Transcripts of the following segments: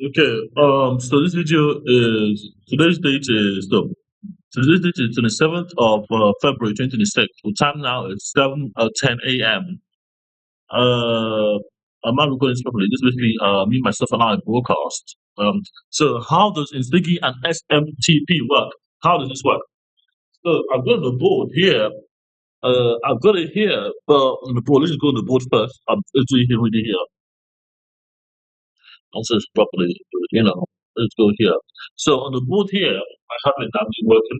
Okay. So this video is today's date is today's date is 27th of February 2026. The time now is 7:10 a.m. Uh, I'm not recording this properly. This is basically me myself and I broadcast. So how does nsigii and smtp work? How does this work? So I've got the board here. I've got it here, but on the board. Let's just go on the board first. Let's do it here, really here. Answer this properly. You know, let's go here. So on the board here, I have it now working.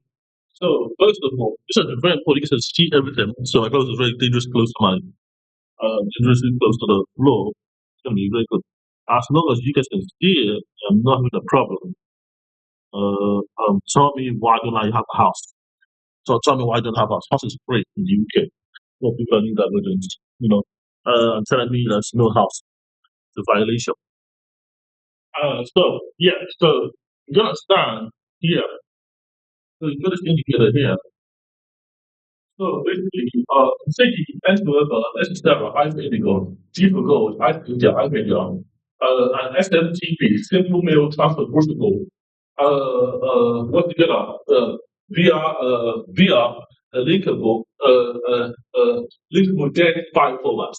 So first of all, this is very important because it's see everything. So my clothes is very dangerous close to my dangerously close to the floor. It's gonna be very good. As long as you guys can see it, I'm not having a problem. Tell me why don't I have a house? So tell me why I don't have a house. House is great in the UK. Well, people need that evidence. Telling me there's no house. It's a violation. So you're gonna stand here. So you got this indicator here. So basically, Seki, S for Weber, S for Sarah, I for Indigo, G for Gold, I for India, I for India, and SMTP, Simple Mail Transfer Protocol, work together via linkable dead file format.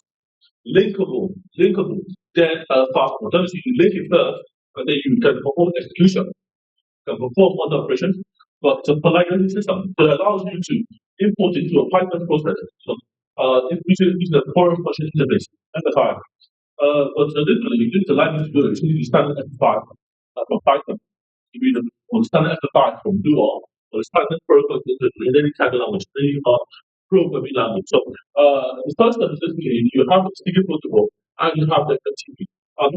Linkable dead file format. That means you link it first, and then you can perform execution, can perform other operations, but the polygamy system that allows you to import into a Python process. So, using the core function interface, FFI. But additionally, you need the language to do it. You need standard FFI from Python. You need the standard FFI from Duo, or the standard protocol in any kind of language, any programming language. So, the first step is basically you have the sticky protocol and you have the FTP.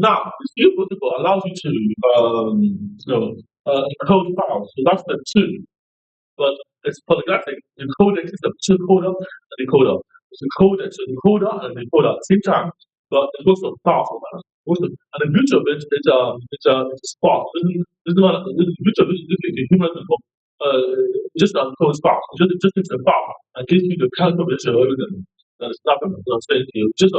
Now, the sticky protocol allows you to encode files. So that's step two. But it's polyglottic. Encoding system, two coder and decoder. It's encoded, so encoder and decoder at the same time. But it's also powerful, man. Also, and the beauty of it is it's spark. The beauty of it is the human just encode spark. Just takes a file and gives you the calculation of everything. That is nothing. I'm saying to you. Just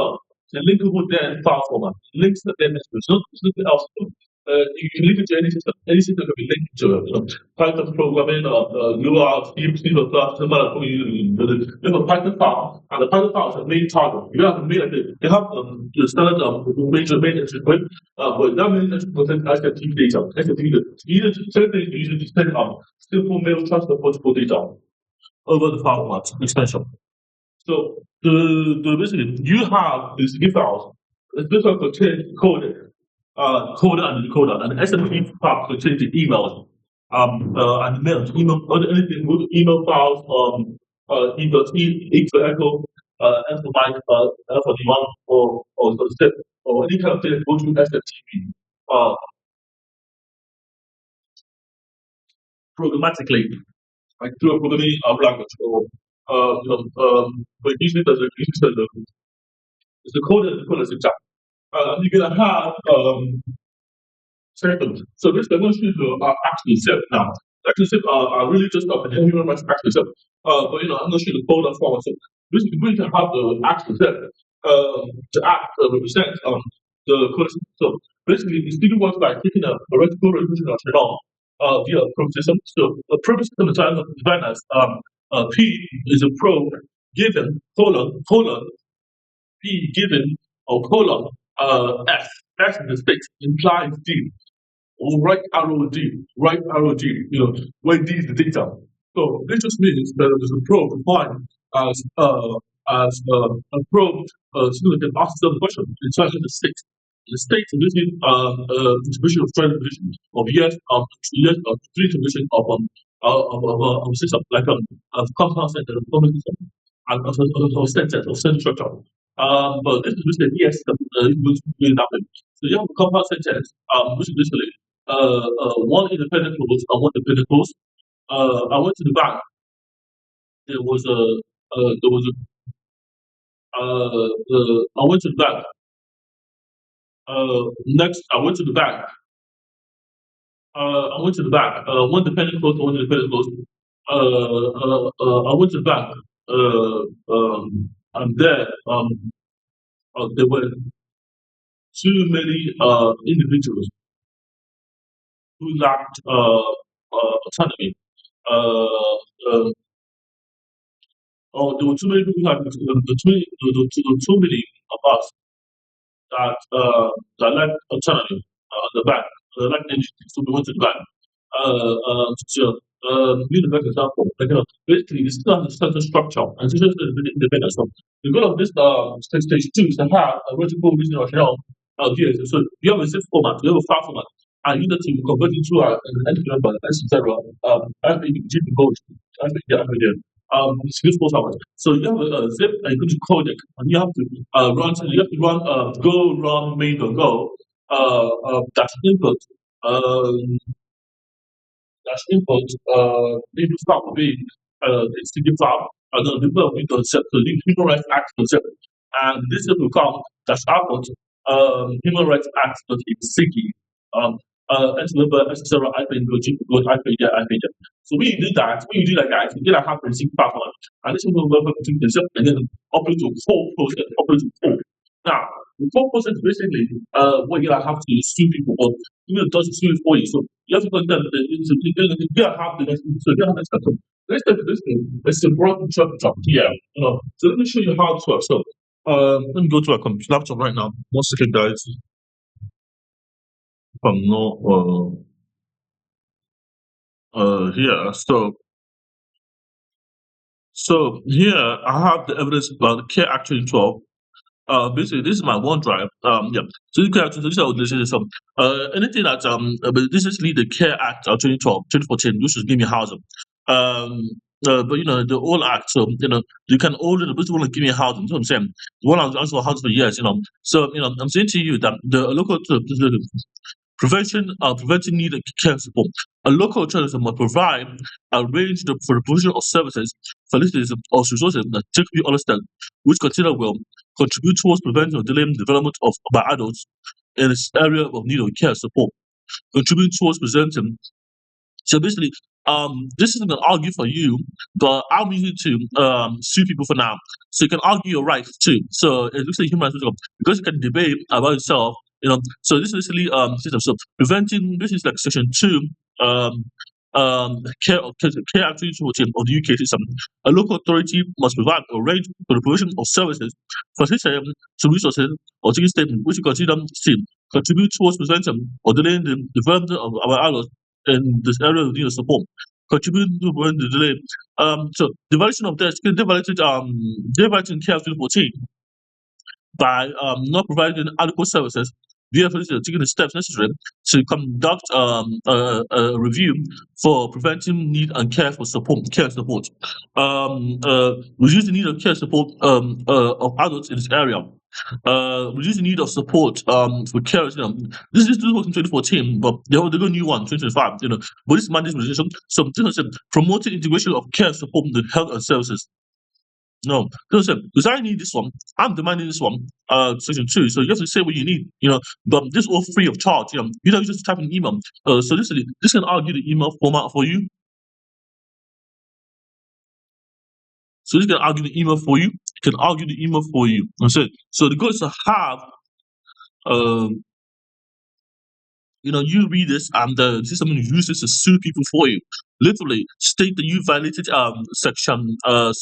it's a linkable then file format. Links the then it's not nothing else. You can link it to any system. Any system can be linked to it. Python programming, UR, C++, no matter what you there's a Python file, and the Python file is the main target. You have the main, you have the standard main entry point, but that main entry point is SFTP data. SFTP data. Either same thing you usually send simple mail transfer protocol data over the file format extension. So basically you have these zip files. This one contains coder and decoder, and SMTP file contains the emails, and mails, anything with email files, E for echo, N for Mike, N for demand, or the step, or any kind of thing that goes through SMTP, programmatically, like through a programming language, or but usually there's a code and the code is exact. You're gonna have second. So this they're going to actually set now. Actually set are really just up and then human rights actually set. But I'm not sure the folder format. So this is going to have the actual set to act represent the code. So basically the student works by taking a reticle resolution of turn on via a probe system. So a probe system is defined as P is a probe given colon P given or colon F. F in the space implies D. Or right arrow D, where D is the data. So this just means that there's a probe defined as a probe so that can ask the question inside of the state. The state is usually distribution of strand division of three division of system, like of compound center, of common system, and of center structure. But this is basically yes, which will happen. So you have a compound sentence, which is basically one independent clause and one dependent clause. I went to the bank. There was a there was a I went to the bank. Next, I went to the bank. I went to the bank. One dependent clause, one independent clause. I went to the bank. And there were too many individuals. who lacked autonomy. There were too many people who had there were too many of us that lacked autonomy on the back, lacked energy, so we went to the back. Give the best example. Like, basically, it's still has a certain structure and it's just really independent. So the goal of this stage 2 is to have a vertical regional shell gears. So you have a zip format, you have a file format, and you need to convert it to an entity number, etc. As the zip goes, as the it's useful format. So you have a zip and you go to codec, and you have to run go run main.go dash input. Um, dash input, input file will be HTTP file, and then the will be the set the human rights act concept. And this will become dash output, human rights act nsigii, S number, etc. IP go G go IP yeah IP yeah. So when you do that, guys, you get a half a sync platform, and this will go between the zip and then upload to code process, upload to code. Now, the code process basically what you have to sue people, or even does sue it for you. So you have to put them you gotta have the next so you gotta have the next step. So let's take this thing. It's a broad structure here. So let me show you how it works. So let me go to a computer laptop right now. One second, guys. If I'm not here. So here I have the evidence about the Care Act 2012. Basically, this is my OneDrive. Yeah. So you can this is some anything that but this is the Care Act of 2012, 2014, which is give me housing. But the old act, so you can order the basically want to give me housing. You know what I'm saying? The one I was also housing for years. So I'm saying to you that the local preventing need and care support. A local authority must provide a range for the provision of services, facilities, or resources that typically understand, which consider will contribute towards preventing or delaying the development of by adults in this area of need of care support, contributing towards presenting. So basically, this isn't an argue for you, but I'm using it to sue people for now. So you can argue your rights too. So it looks like human rights because you can debate about yourself. So this is basically system. So preventing this is like section 2 um care activity team of the UK system. A local authority must provide a range for the provision of services, facilitate to resources or taking statement which you consider to contribute towards preventing or delaying the development of our adults in this area of need of support. Contribute to prevent the delay. So the violation of this, they violated care 2014 by not providing adequate services. VFS are taking the steps necessary to conduct a review for preventing need and care support. Reduce the need of care support of adults in this area. Reduce the need of support for carers. This was in 2014, but they got a new one, 2025. But this mandate legislation. So this is promoting integration of care support in the health and services. No, listen, because I need this one. I'm demanding this one, section 2. So you have to say what you need, but this is all free of charge. You don't just type an email. So this can argue the email format for you. So this can argue the email for you. It can argue the email for you. That's it. So the goal is to have um you read this and the system uses to sue people for you. Literally state that you violated section 1A,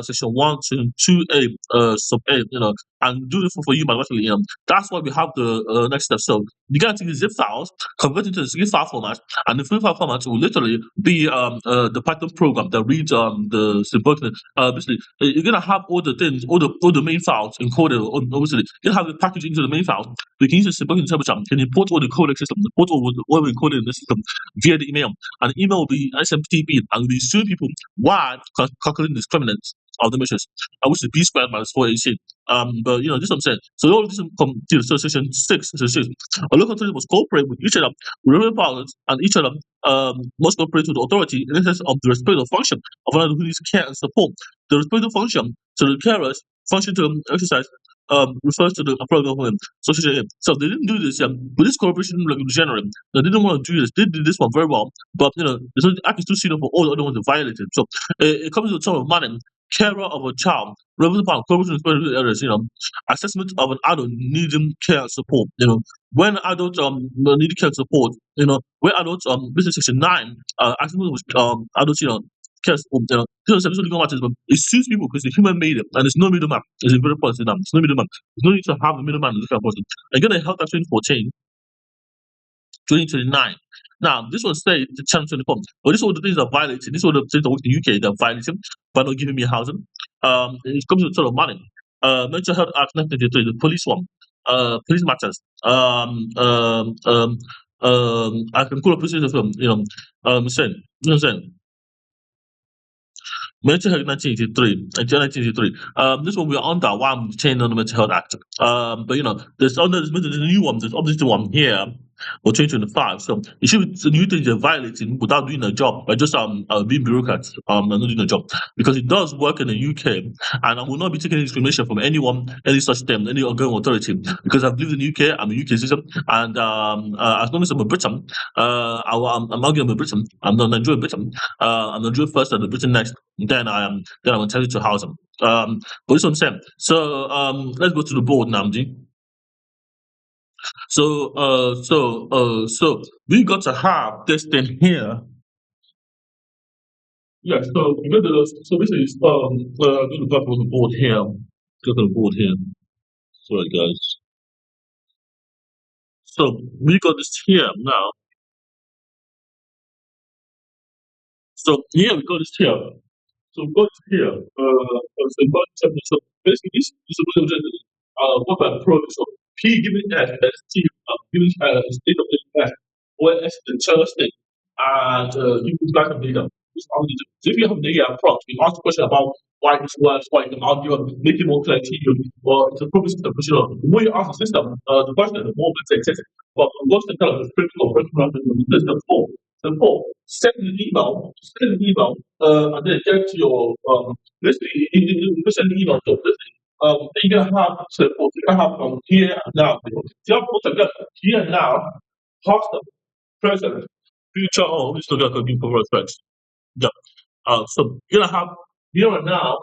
section 1 to 2A, sub A, and do it for you manually. That's why we have the next step. So you gotta take the zip files, convert it to the zip file format, and the zip file format will literally be the Python program that reads the symbolic. Basically, you're gonna have all the things, all the main files encoded. Obviously, you're gonna have it packaged into the main file. We can use the symbolic interpreter, can import all the codec system, import all what we encoded in the system via the email, and the email will be SMTP, and we'll be suing people why calculating the discriminants of the measures, which is B squared minus 4AC. But this is what I'm saying. So all of this come to the section 6. A local authority must cooperate with each other, with relevant powers, and each other must cooperate with the authority in the sense of the respective function of another who needs care and support. The respective function, so the carers function to exercise refers to the approach of social aid. So they didn't do this, but this corporation like general, they didn't want to do this. They did this one very well, but the act is too senior for all the other ones that violated. So it comes to the term of manning, carer of a child, relevant upon corporation areas, assessment of an adult needing care and support, when adults need care support, when adults this is section 9, actually was adults care support, this is legal matters, but it suits people because it's human made and there's no middleman. It's a very positive. There's no middleman. There's no need to have a middleman to look at a person. Again, the Health Act 2014, 2029. Now, this was said to challenge 24. But this is what the things are violating. This is what the things that work in the UK that are violating by not giving me housing. It comes with a lot of money. Mental Health Act 1993, the police one. Police matters. I can call a police from, saying, you know what I'm saying? Mental Health 1983, 1983. This one we're under why I'm changing on the Mental Health Act. But there's the new one, there's obviously one here for 2025. So it should be the new things they're violating without doing a job, by just being bureaucrats and not doing a job. Because it does work in the UK, and I will not be taking any discrimination from anyone, any such thing, any ongoing authority. Because I've lived in the UK, I'm a UK citizen, and as long as I'm a Briton, I'm arguing I'm a Briton, I'm not Nigerian Briton, I'm Nigerian first and the Britain next. Then I'm entitled to house them. But this is what I'm saying. So let's go to the board now, G. So we got to have this thing here. Yeah, so we got so this is go to the bottom of the board here. Go to the board here. Sorry guys. So we got this here now. So here we got this here. So we got this here. So basically this is what by pro. So P given as T given state of the S, where S the church state, and you put back of data. So if you have data up front, you ask the question about why this works, why you can argue and make it more clear to you, or it's a proper system. Because the more you ask the system, the question, the more it takes it. But what's the kind of critical question? System four. So four, send an email, and then get to your basically you send an email to this. You're gonna have support. You're gonna have here and now. You have both together here and now, past, present, future. Oh, we still got to be for respects. Yeah. So you're gonna have here and now,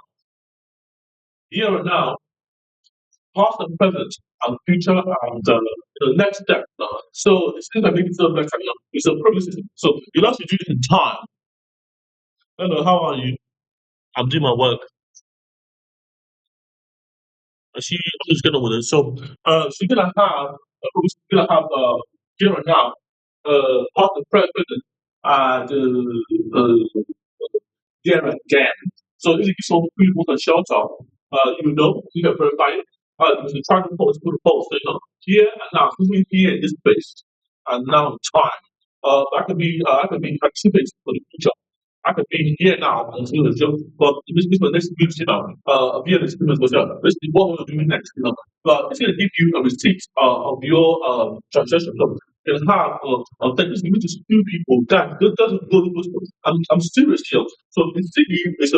past and present, and future, and the next step. So it's going to make it so next time. It's a progress system. So you have to do it in time. Hello, how are you? I'm doing my work. I'm just getting on with it. So you're gonna have, here and now, past and present, and there and again. So if you saw people in shelter, you can verify it. The target post, put a post, here and now, who's here in this place, and now time. I could be participating for the future. I could be here now until the job, but this was next week, via this was this is what we're doing next, But it's gonna give you a receipt of your transaction. Can have that is going to steal people that doesn't go to those. I'm serious here. So the city is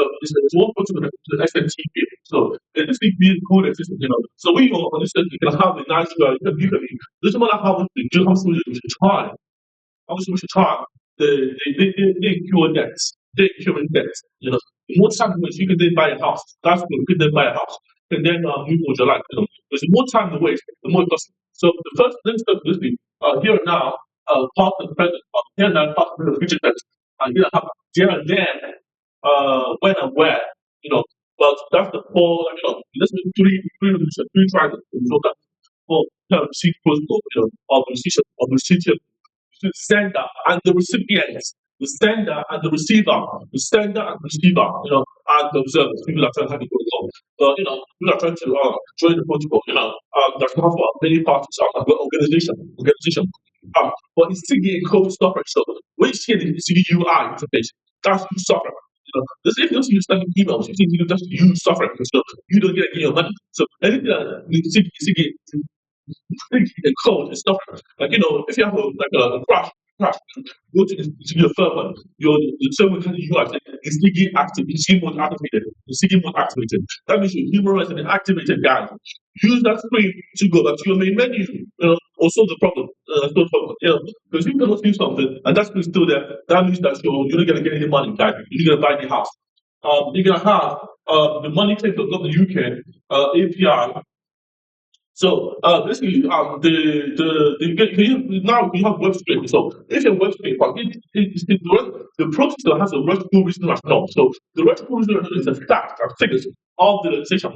one person to the SNTP. So it is being good at system, So we on this you can have a nice you doesn't matter how much you do, how much you try. Obviously, we should talk. They incur debts. They incur debts. The more time in which you can then buy a house, that's when you can then buy a house. And then move on with your life. There's more time to waste, the more it costs. So the first thing step is this here and now, past and present, here and now, past and present, future tense. And you have there and then, when and where, But that's the four, let's do three triangles. So that four receipt protocol, of recipient, the sender and the recipient, the sender and the receiver, the sender and the receiver, and the observers, people are trying to have the protocol. But people are trying to join the protocol, that's not for many parties, organization. But it's still getting code software. So when you see the CGUI interface, that's you software. This if you send emails, you think you just use software because you don't get any money. So anything that you see the code and stuff. Like if you have a crash, go to your server, the server can you active is sticky active, it's mode activated, the sticky mode activated. That means your human rights and activated guys. Use that screen to go back to your main menu, or solve the problem. Solve the problem. Because you cannot do something and that screen is still there, that means that you're not gonna get any money, guys. You're gonna buy the house. You're gonna have the money claims of the UK API So basically, now we have web scraping. So if a web scraper, the processor has a RESTful reason rationale. So the RESTful reason rationale is a fact that figures of the realization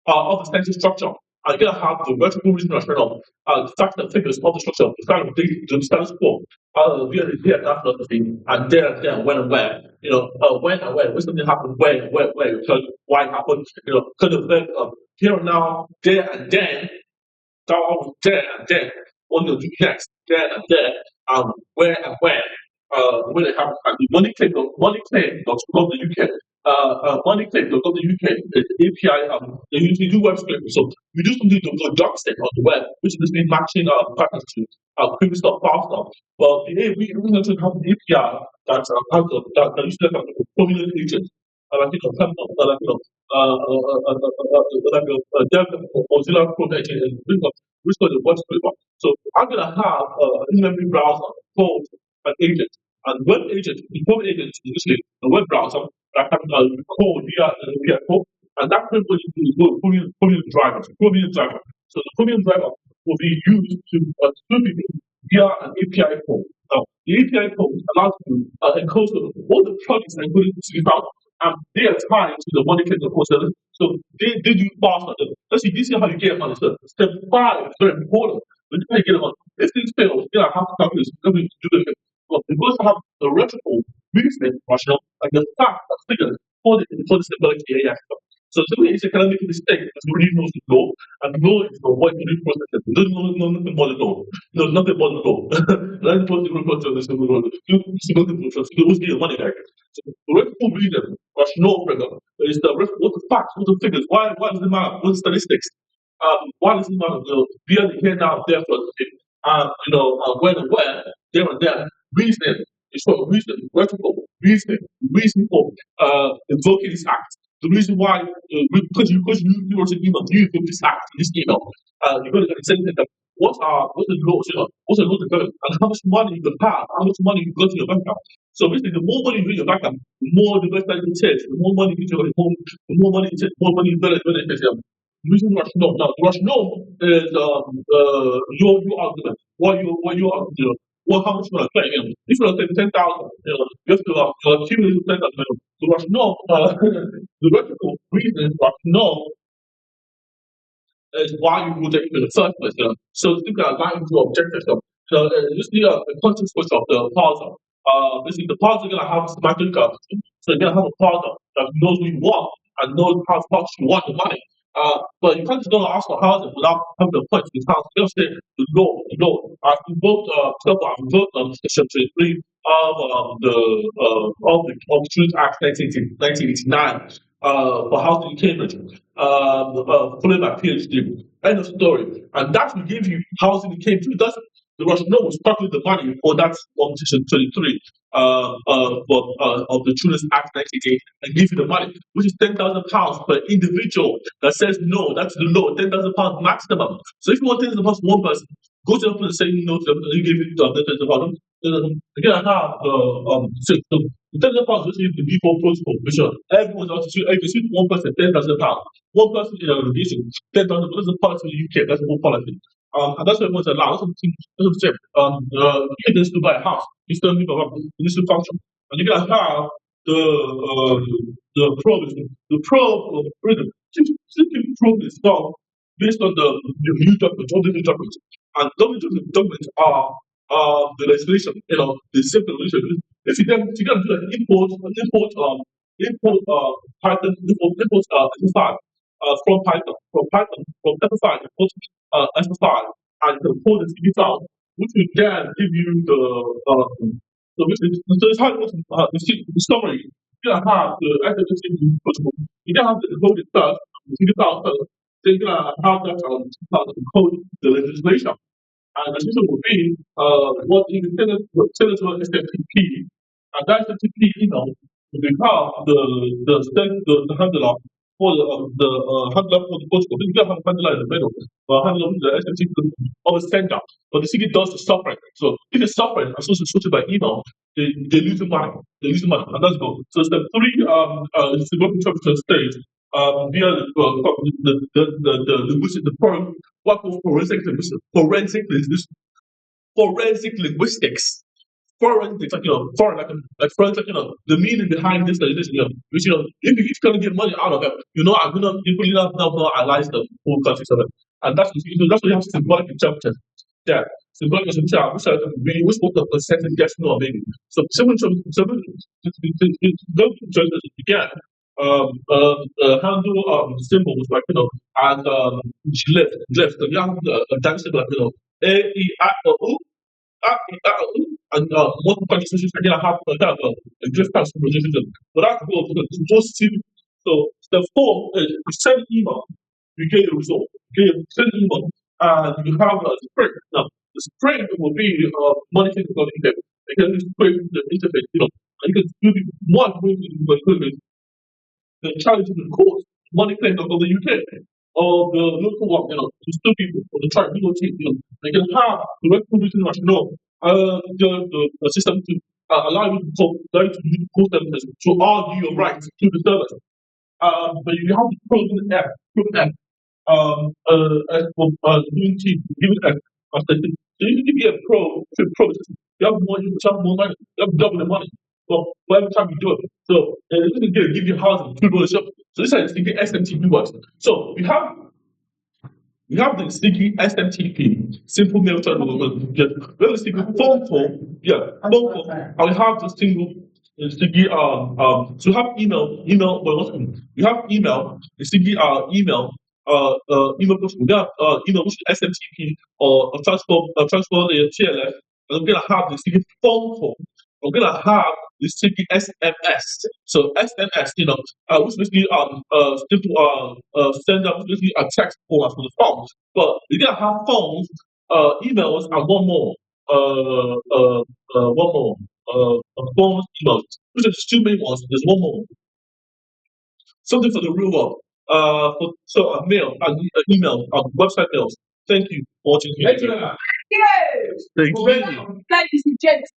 of the sentence structure. I'm gonna have the RESTful reason rationale, the fact that figures of the structure, the kind of the status quo, via that philosophy, and then when and where. When and where something happened, where, because why it happened, kind of here and now, there and then, that was there and then, what they'll do next, there and there, where and when it happens. And the money claim dot gov the UK, money claim dot gov the UK, the API, they usually do web scraping. So you do something to go doxing on the web, which is basically matching patterns to previous stuff, file stuff. Well, we need to have an API that usually have a prominent agent, like a dev Mozilla Chrome agent and which was the web scraper. So I'm gonna have an in-memory browser called an agent. And web agent, the web agent is usually a web browser that can call via code. And that code is Chromium driver. Chromium driver. So the Chromium driver will be used to people via an API call. Now, the API code allows you to encode all the plugins that included to be found, and they are tied to the money clinical process. So they do faster. Let's see, this is how you get money. So step 5 is very important. When you get money, if things fail, you have to calculate something to do with it. But because I have the rhetorical reasoning rationale, like the fact that figures for the stability AI stuff. So simply it's a kind of make a mistake because he really knows the law, and the law is the what you do process. He doesn't know nothing about the law. He knows nothing about the law. That's what the report to the civil law. You go to the trust, you always get your money back. So the rhetorical reason rationale figure is what the facts, what the figures, why does it matter? What the statistics? Why does it matter? Be on the here now, there for when and where, there and there. Reasoning is for reason, rhetorical reason for invoking this act. The reason why, because you were an email, you invoke this act, this email, you're going to get the same thing that what's the law, what's the law development, and how much money you can have, how much money you got in your bank account. So basically, the more money you have in your bank account, the more the better it takes, the more money you get, the more money you take, the more money you better it takes. Using rationale. Now, the rationale is your argument. What you are, how much you want to play. If you want to take 10,000, you have to accumulate 10,000. The rationale, the logical reason rationale is why you would take in the first place. So think about that into objective. Just the context switch of the parser. Basically, the parser is going to have semantic so you're going to have a parser that knows what you want and knows how much you want the money. But you can't just go ask for housing without having the points. You can't just say the law. I've invoked section 23 of the Truth Act 1989 for housing in Cambridge, followed by PhD. End of story. And that will give you housing in Cambridge. The rationale was calculate the money for that section 23 of the Truth Act 1988 and give you the money, which is £10,000 per individual that says no, that's the law, £10,000 maximum. So if you want £10,000 for one person, go to them and say no to them, and you give it £10,000. Again, I have the £10,000 is the default protocol, which everyone's else to if you see one person £10,000. One person in a religion, 10,000 because the policy in the UK, that's one policy. And that's what everyone's allowed. That's what I'm saying. You need to buy a house. You still need to function. And you're gonna have the probe of freedom. Simply probe itself based on the new documents, all the new documents. And those documents are the legislation, the simple legislation. If you then do like import Python, import SSI from Python, from SSI, import SSI, and you can pull the CD file, which will then give you so it's how the summary. You gotta have the SSI protocol. You gotta have the code itself, the CD file first. Then you gotta have that code the legislation. And the system will be what you can send it to an SMTP, and that SMTP will become the handler for the handler for the protocol. You can have a handler in the middle, handler with the SMTP of the sender, but the CD does the suffering. So if it's suffering associated by email, they lose the money. They lose the money, and that's go. So step 3 is the working interpreter stage. via the linguistic, the what called forensic linguistics. Forensics, like foreign, like forensic, the meaning behind this, which if you're gonna get money out of it, I'm gonna people now analyze the whole context of it, and that's what you have symbolic interpretation. Yeah, symbolic interpretation. We spoke of a sentence yes no maybe. So again. Handle symbols like and glyphs. So you have a dance symbol like A E I O U and multiple conversations again I have kind of a drift past conversations. But that's good because it's just two. So the form is you send email, you get a result. You send email and you have a spring. Now the spring will be money thing about the interface. Because it's spring the interface, and you can do one way to the challenges in court, money claims of the UK or the local one, the still people or the tribunal team, they can have the Republic International the system to allow you to use court evidence to argue your rights to the service. But you have to prove the F, as for doing team, give it as the thing. So you can be a pro system. You have more money, you have double the money. For every time you do it. So it's going to give you housing, food ownership. So this is thinking SMTP works. So we have the sticky SMTP, simple mail terminal. We have the sticky phone call. Yeah, phone call. And we have the single sticky so we have email well what's it? We have email, the sticky email push. We have email push SMTP or a transfer the TLF, and we're gonna have the sticky phone call. We're gonna have the sticky SMS. So SMS, which basically simple send out basically a text format for the phones. But we're gonna have phones, emails, and one more phones, emails. Which are the two main ones. There's one more. Something for the real world. So a mail, email, website mails. Thank you for watching. Thank you. Thank you. Ladies and gents.